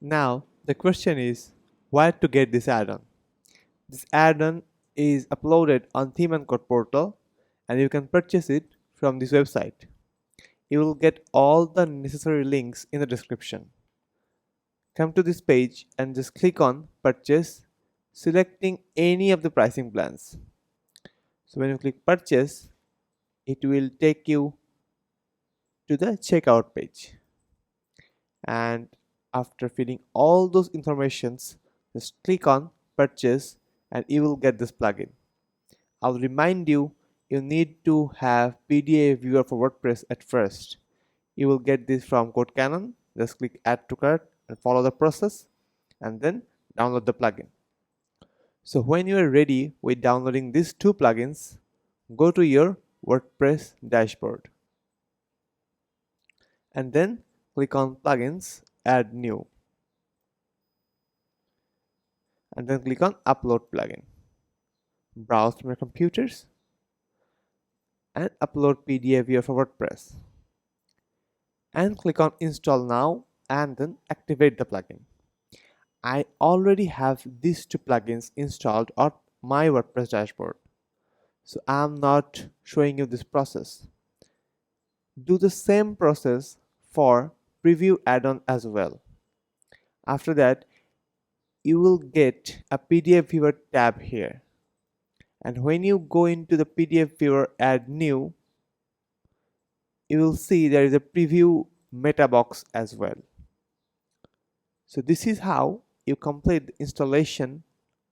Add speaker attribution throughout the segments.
Speaker 1: Now the question is where to get this add-on. This add-on is uploaded on Theme and Code portal and you can purchase it from this website. You will get all the necessary links in the description. Come to this page and just click on purchase, selecting any of the pricing plans. So when you click purchase, it will take you to the checkout page. And after filling all those informations, just click on purchase and you will get this plugin. I'll remind you, you need to have PDA viewer for WordPress at first. You will get this from CodeCanon. Just click add to cart and follow the process and then download the plugin. So when you are ready with downloading these two plugins, go to your WordPress dashboard and then click on plugins, add new, and then click on upload plugin. Browse from your computers and upload PDF viewer for WordPress and click on install now and then activate the plugin. I already have these two plugins installed on my WordPress dashboard, so I'm not showing you this process. Do the same process for preview add-on as well. After that, you will get a PDF viewer tab here, and when you go into the PDF viewer add new, you will see there is a preview meta box as well. So this is how you complete the installation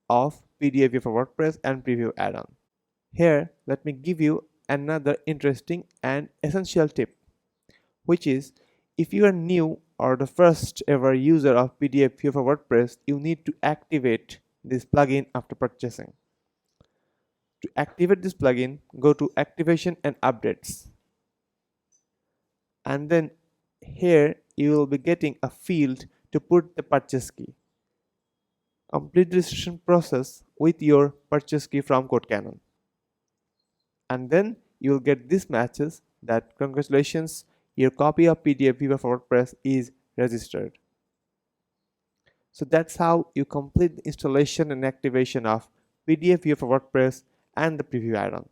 Speaker 1: of PDF viewer for WordPress and preview add-on. Here let me give you another interesting and essential tip, which is if you are new or the first ever user of PDF viewer for WordPress, you need to activate this plugin after purchasing. To activate this plugin, go to activation and updates, and then here you will be getting a field to put the purchase key. Complete the registration process with your purchase key from CodeCanon, and then you will get this message that congratulations, your copy of PDF viewer for WordPress is registered. So that's how you complete the installation and activation of PDF viewer for WordPress and the preview add-on.